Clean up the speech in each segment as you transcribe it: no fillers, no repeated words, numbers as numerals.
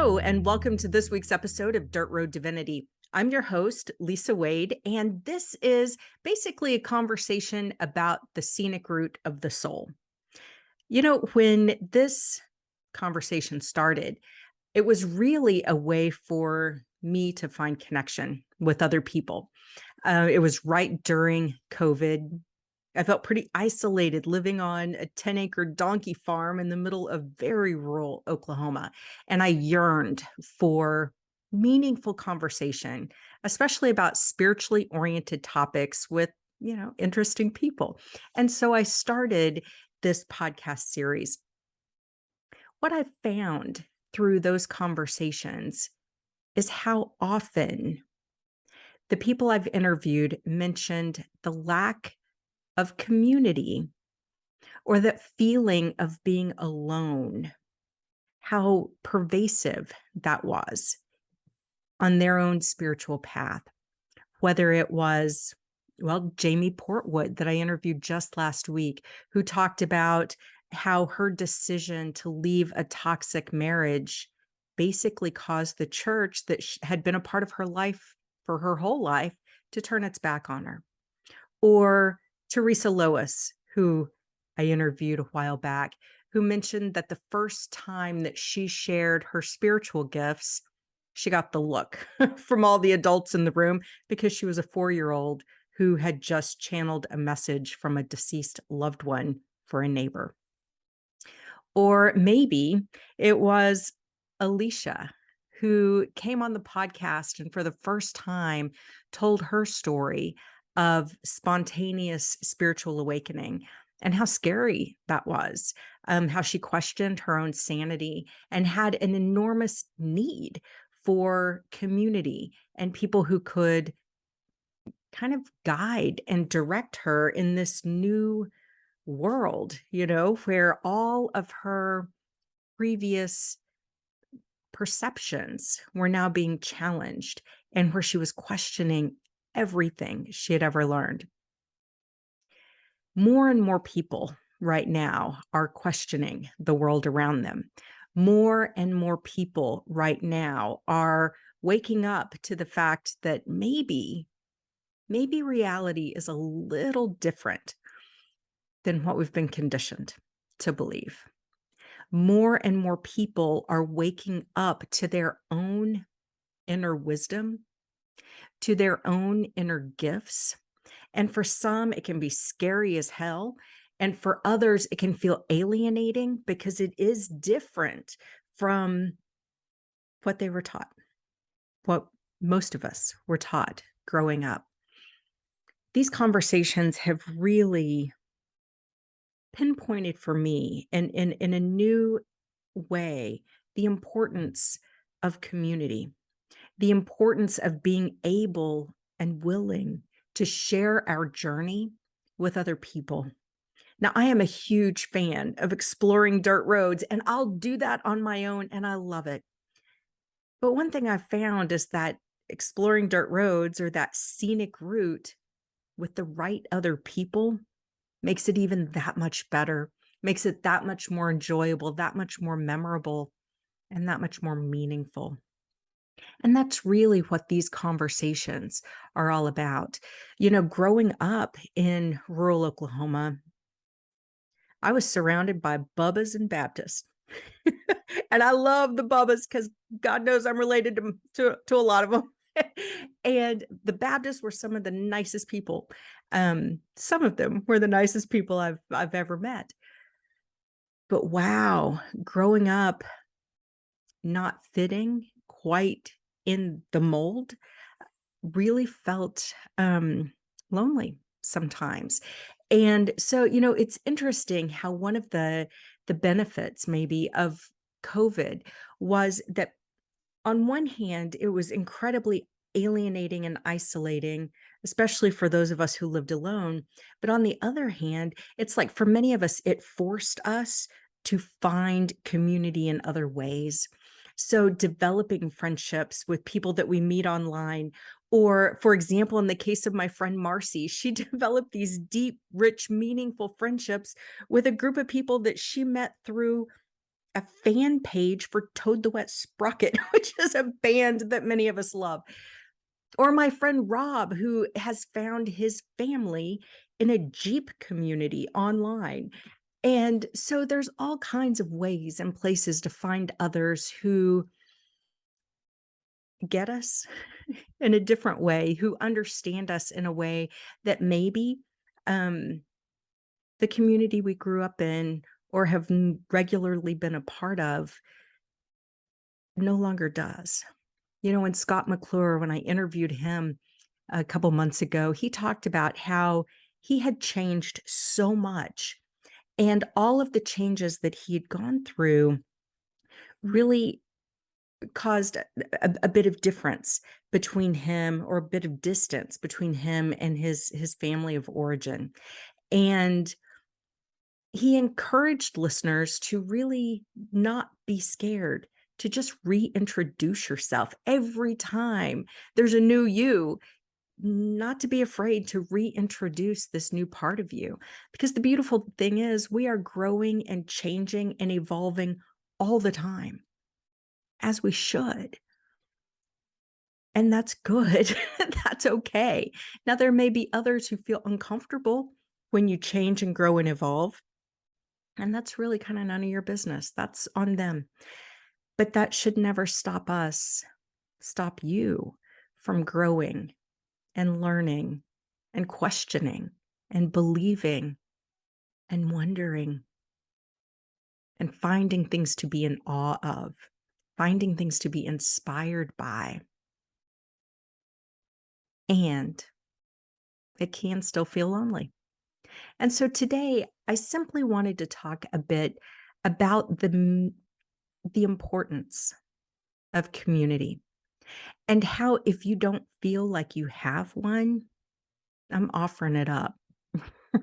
Hello, and welcome to this week's episode of Dirt Road Divinity. I'm your host, Lisa Wade, and this is basically a conversation about the scenic route of the soul. When this conversation started, it was really a way for me to find connection with other people. It was right during COVID. I felt pretty isolated living on a 10-acre donkey farm in the middle of very rural Oklahoma. And I yearned for meaningful conversation, especially about spiritually oriented topics with, interesting people. And so I started this podcast series. What I found through those conversations is how often the people I've interviewed mentioned the lack of community or that feeling of being alone, how pervasive that was on their own spiritual path. Whether it was, Jamie Portwood that I interviewed just last week, who talked about how her decision to leave a toxic marriage basically caused the church that had been a part of her life for her whole life to turn its back on her. Or Teresa Lois, who I interviewed a while back, who mentioned that the first time that she shared her spiritual gifts, she got the look from all the adults in the room because she was a 4-year-old who had just channeled a message from a deceased loved one for a neighbor. Or maybe it was Alicia, who came on the podcast and for the first time told her story of spontaneous spiritual awakening and how scary that was, how she questioned her own sanity and had an enormous need for community and people who could kind of guide and direct her in this new world, where all of her previous perceptions were now being challenged and where she was questioning everything she had ever learned. More and more people right now are questioning the world around them. More and more people right now are waking up to the fact that maybe reality is a little different than what we've been conditioned to believe. More and more people are waking up to their own inner wisdom, to their own inner gifts. And for some, it can be scary as hell. And for others, it can feel alienating because it is different from what they were taught, what most of us were taught growing up. These conversations have really pinpointed for me in a new way the importance of community, the importance of being able and willing to share our journey with other people. Now, I am a huge fan of exploring dirt roads, and I'll do that on my own, and I love it. But one thing I've found is that exploring dirt roads or that scenic route with the right other people makes it even that much better, makes it that much more enjoyable, that much more memorable, and that much more meaningful. And that's really what these conversations are all about. Growing up in rural Oklahoma, I was surrounded by Bubbas and Baptists. And I love the Bubbas because God knows I'm related to a lot of them. And the Baptists were some of the nicest people. Some of them were the nicest people I've ever met. But wow, growing up not fitting quite in the mold really felt lonely sometimes. And so, it's interesting how one of the benefits maybe of COVID was that on one hand, it was incredibly alienating and isolating, especially for those of us who lived alone. But on the other hand, it's like for many of us, it forced us to find community in other ways. So developing friendships with people that we meet online, or for example, in the case of my friend Marcy, she developed these deep, rich, meaningful friendships with a group of people that she met through a fan page for Toad the Wet Sprocket, which is a band that many of us love. Or my friend Rob, who has found his family in a Jeep community online. And so there's all kinds of ways and places to find others who get us in a different way, who understand us in a way that maybe um, the community we grew up in or have regularly been a part of no longer does. When Scott McClure, when I interviewed him a couple months ago, he talked about how he had changed so much, and all of the changes that he had gone through really caused a bit of difference between him, or a bit of distance between him and his family of origin. And he encouraged listeners to really not be scared, to just reintroduce yourself every time there's a new you, not to be afraid to reintroduce this new part of you. Because the beautiful thing is, we are growing and changing and evolving all the time, as we should. And that's good. That's okay. Now, there may be others who feel uncomfortable when you change and grow and evolve. And that's really kind of none of your business. That's on them. But that should never stop us, stop you from growing and learning and questioning and believing and wondering and finding things to be in awe of, finding things to be inspired by. And it can still feel lonely. And so today, I simply wanted to talk a bit about the importance of community, and how, if you don't feel like you have one, I'm offering it up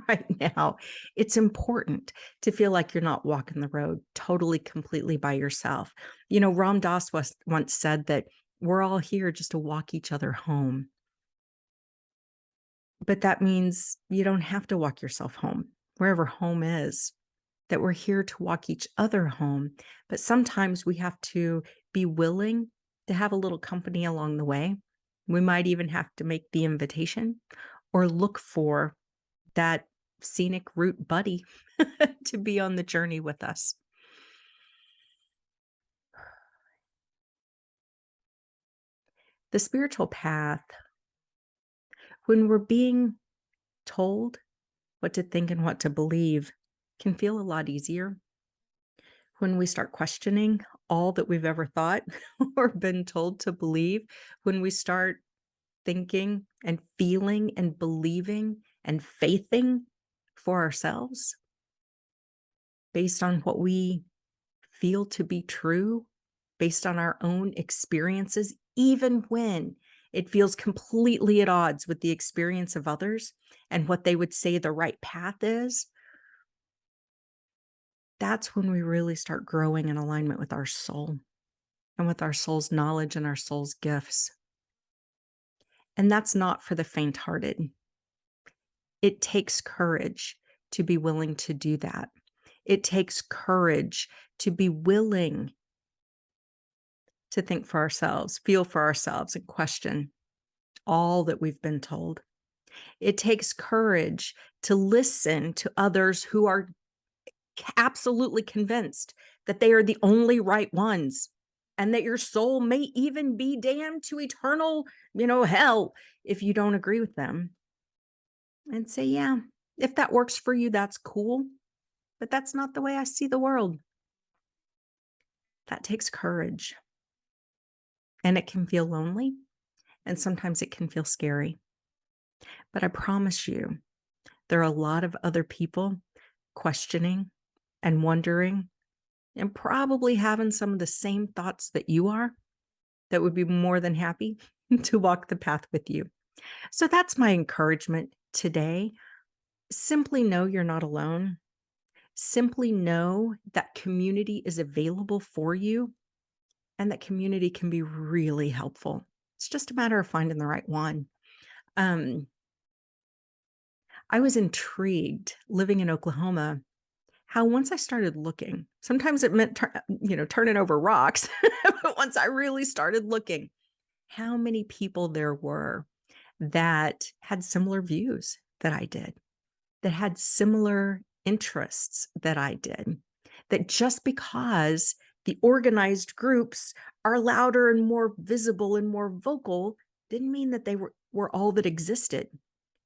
right now. It's important to feel like you're not walking the road totally, completely by yourself. Ram Dass once said that we're all here just to walk each other home. But that means you don't have to walk yourself home, wherever home is, that we're here to walk each other home. But sometimes we have to be willing to have a little company along the way. We might even have to make the invitation or look for that scenic route buddy to be on the journey with us. The spiritual path, when we're being told what to think and what to believe, can feel a lot easier when we start questioning all that we've ever thought or been told to believe, when we start thinking and feeling and believing and faithing for ourselves based on what we feel to be true, based on our own experiences, even when it feels completely at odds with the experience of others and what they would say the right path is. That's when we really start growing in alignment with our soul and with our soul's knowledge and our soul's gifts. And that's not for the faint-hearted. It takes courage to be willing to do that. It takes courage to be willing to think for ourselves, feel for ourselves, and question all that we've been told. It takes courage to listen to others who are absolutely convinced that they are the only right ones, and that your soul may even be damned to eternal, hell if you don't agree with them. And say, yeah, if that works for you, that's cool, but that's not the way I see the world. That takes courage. And it can feel lonely, and sometimes it can feel scary. But I promise you, there are a lot of other people questioning and wondering and probably having some of the same thoughts that you are, that would be more than happy to walk the path with you. So that's my encouragement today. Simply know you're not alone. Simply know that community is available for you, and that community can be really helpful. It's just a matter of finding the right one. I was intrigued living in Oklahoma, how once I started looking, sometimes it meant, turning over rocks, but once I really started looking, how many people there were that had similar views that I did, that had similar interests that I did, that just because the organized groups are louder and more visible and more vocal didn't mean that they were all that existed.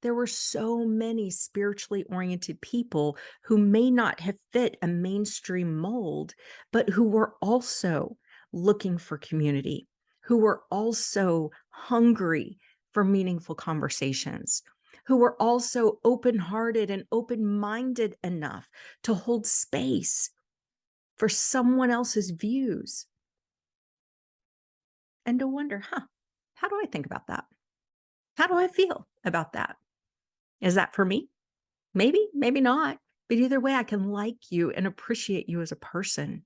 There were so many spiritually oriented people who may not have fit a mainstream mold, but who were also looking for community, who were also hungry for meaningful conversations, who were also open-hearted and open-minded enough to hold space for someone else's views and to wonder, how do I think about that? How do I feel about that? Is that for me? Maybe, maybe not. But either way, I can like you and appreciate you as a person.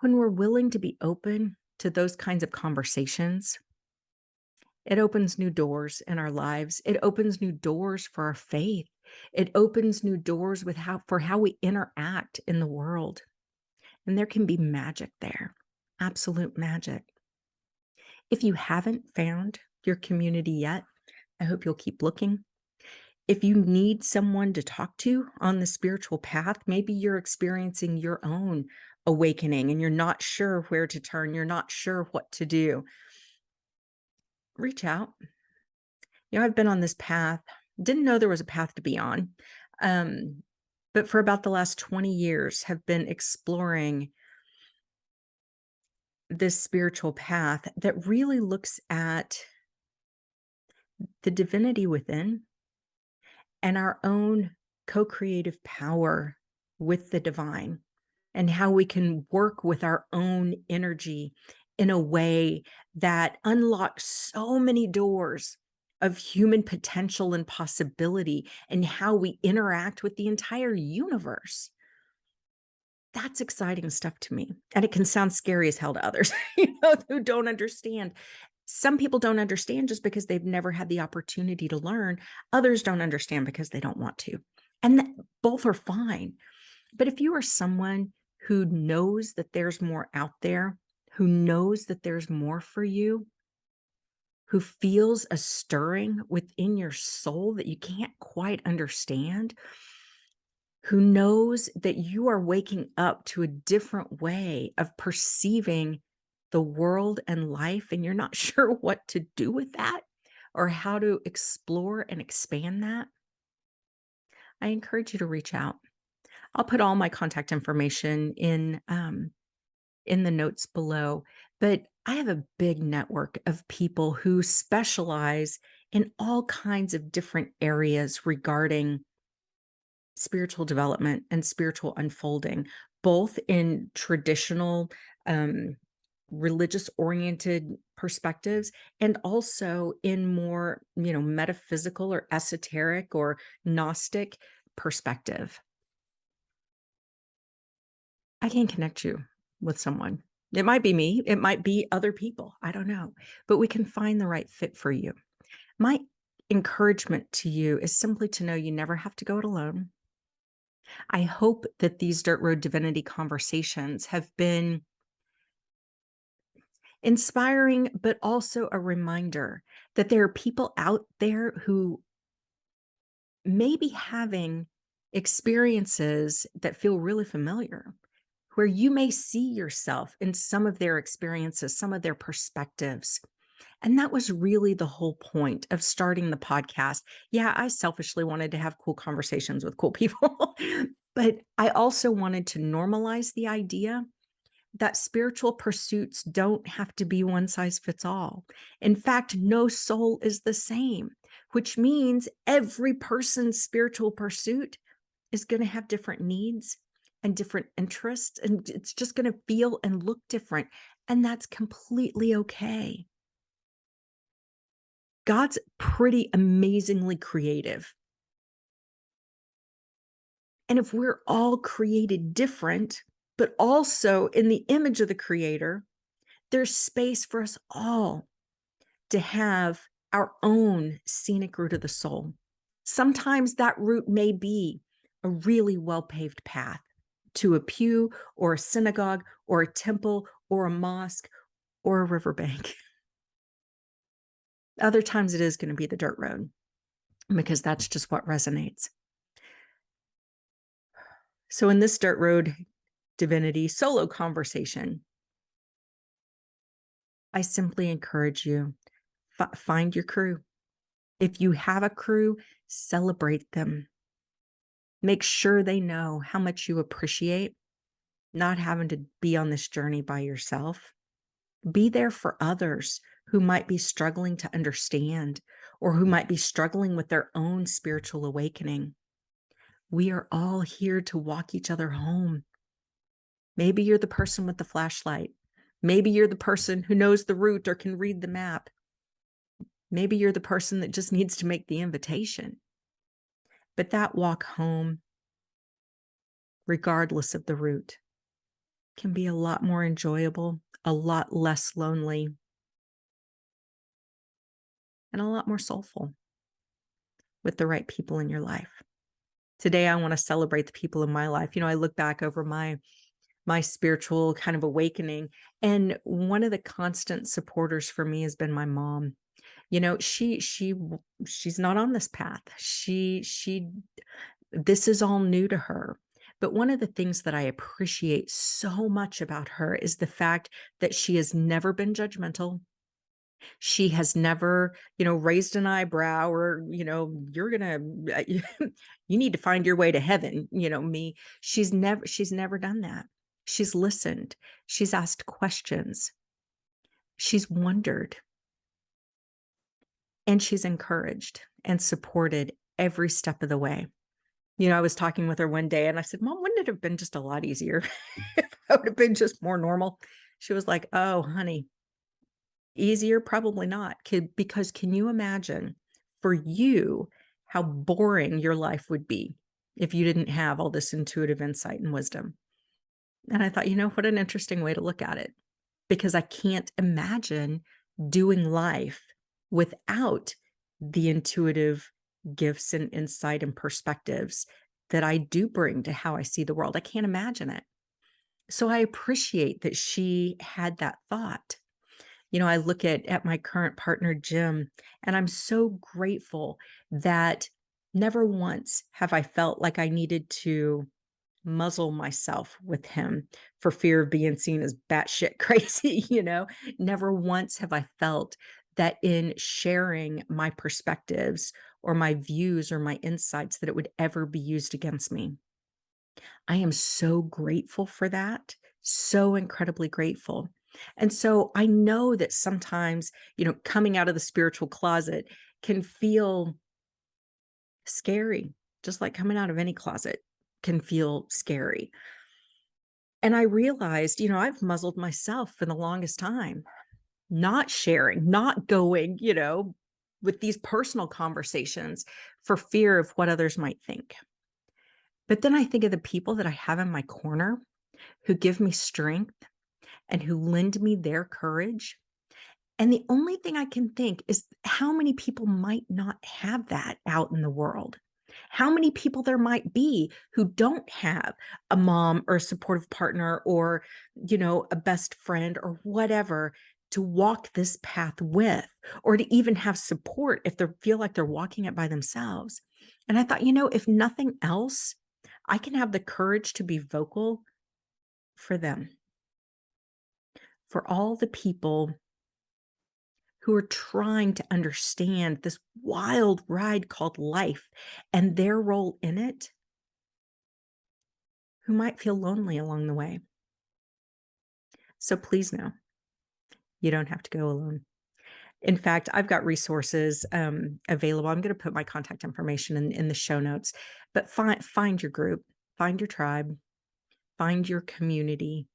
When we're willing to be open to those kinds of conversations, it opens new doors in our lives. It opens new doors for our faith. It opens new doors for how we interact in the world. And there can be magic there, absolute magic. If you haven't found your community yet, I hope you'll keep looking. If you need someone to talk to on the spiritual path, maybe you're experiencing your own awakening and you're not sure where to turn, you're not sure what to do, reach out. I've been on this path, didn't know there was a path to be on, but for about the last 20 years have been exploring this spiritual path that really looks at the divinity within and our own co-creative power with the divine, and how we can work with our own energy in a way that unlocks so many doors of human potential and possibility, and how we interact with the entire universe. That's exciting stuff to me. And it can sound scary as hell to others, who don't understand. Some people don't understand just because they've never had the opportunity to learn. Others don't understand because they don't want to. And both are fine. But if you are someone who knows that there's more out there, who knows that there's more for you, who feels a stirring within your soul that you can't quite understand, who knows that you are waking up to a different way of perceiving the world and life, and you're not sure what to do with that or how to explore and expand that, I encourage you to reach out. I'll put all my contact information in the notes below, but I have a big network of people who specialize in all kinds of different areas regarding spiritual development and spiritual unfolding, both in traditional, religious oriented perspectives and also in more, metaphysical or esoteric or Gnostic perspective. I can connect you with someone. It might be me, it might be other people, I don't know, but we can find the right fit for you. My encouragement to you is simply to know you never have to go it alone. I hope that these Dirt Road Divinity conversations have been inspiring, but also a reminder that there are people out there who may be having experiences that feel really familiar, where you may see yourself in some of their experiences, some of their perspectives. And that was really the whole point of starting the podcast. Yeah, I selfishly wanted to have cool conversations with cool people, but I also wanted to normalize the idea that spiritual pursuits don't have to be one size fits all. In fact, no soul is the same, which means every person's spiritual pursuit is going to have different needs and different interests, and it's just going to feel and look different. And that's completely okay. God's pretty amazingly creative. And if we're all created different, but also in the image of the Creator, there's space for us all to have our own scenic route of the soul. Sometimes that route may be a really well-paved path to a pew or a synagogue or a temple or a mosque or a riverbank. Other times it is going to be the dirt road because that's just what resonates. So in this Dirt Road Divinity solo conversation, I simply encourage you, find your crew. If you have a crew, celebrate them. Make sure they know how much you appreciate not having to be on this journey by yourself. Be there for others who might be struggling to understand or who might be struggling with their own spiritual awakening. We are all here to walk each other home. Maybe you're the person with the flashlight. Maybe you're the person who knows the route or can read the map. Maybe you're the person that just needs to make the invitation. But that walk home, regardless of the route, can be a lot more enjoyable, a lot less lonely, and a lot more soulful with the right people in your life. Today, I want to celebrate the people in my life. I look back over my spiritual kind of awakening, and one of the constant supporters for me has been my mom. She's not on this path. She This is all new to her. But one of the things that I appreciate so much about her is the fact that she has never been judgmental. She has never, raised an eyebrow or, you're gonna, you need to find your way to heaven, me. She's never done that. She's listened. She's asked questions. She's wondered. And she's encouraged and supported every step of the way. I was talking with her one day and I said, Mom, wouldn't it have been just a lot easier if I would have been just more normal? She was like, oh, honey, easier? Probably not. Because can you imagine for you how boring your life would be if you didn't have all this intuitive insight and wisdom? And I thought, what an interesting way to look at it, because I can't imagine doing life without the intuitive gifts and insight and perspectives that I do bring to how I see the world. I can't imagine it. So I appreciate that she had that thought. I look at my current partner, Jim, and I'm so grateful that never once have I felt like I needed to muzzle myself with him for fear of being seen as batshit crazy. Never once have I felt that in sharing my perspectives or my views or my insights that it would ever be used against me. I am so grateful for that, so incredibly grateful. And so I know that sometimes, coming out of the spiritual closet can feel scary, just like coming out of any closet can feel scary. And I realized, I've muzzled myself for the longest time, not sharing, not going, with these personal conversations for fear of what others might think. But then I think of the people that I have in my corner who give me strength and who lend me their courage. And the only thing I can think is how many people might not have that out in the world. How many people there might be who don't have a mom or a supportive partner or, a best friend or whatever to walk this path with, or to even have support if they feel like they're walking it by themselves. And I thought, if nothing else, I can have the courage to be vocal for them, for all the people who are trying to understand this wild ride called life and their role in it, who might feel lonely along the way. So please know, you don't have to go alone. In fact, I've got resources available. I'm going to put my contact information in the show notes, but find your group, find your tribe, find your community,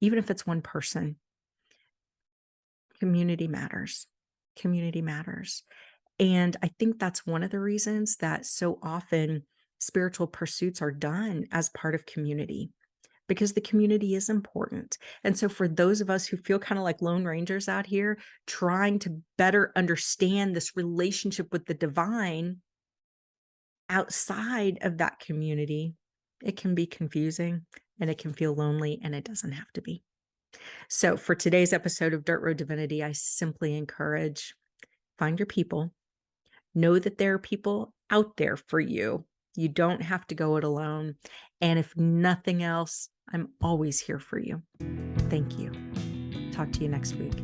even if it's one person. Community matters. Community matters. And I think that's one of the reasons that so often spiritual pursuits are done as part of community, because the community is important. And so for those of us who feel kind of like lone rangers out here trying to better understand this relationship with the divine, outside of that community, it can be confusing and it can feel lonely, and it doesn't have to be. So, for today's episode of Dirt Road Divinity, I simply encourage find your people. Know that there are people out there for you. You don't have to go it alone. And if nothing else, I'm always here for you. Thank you. Talk to you next week.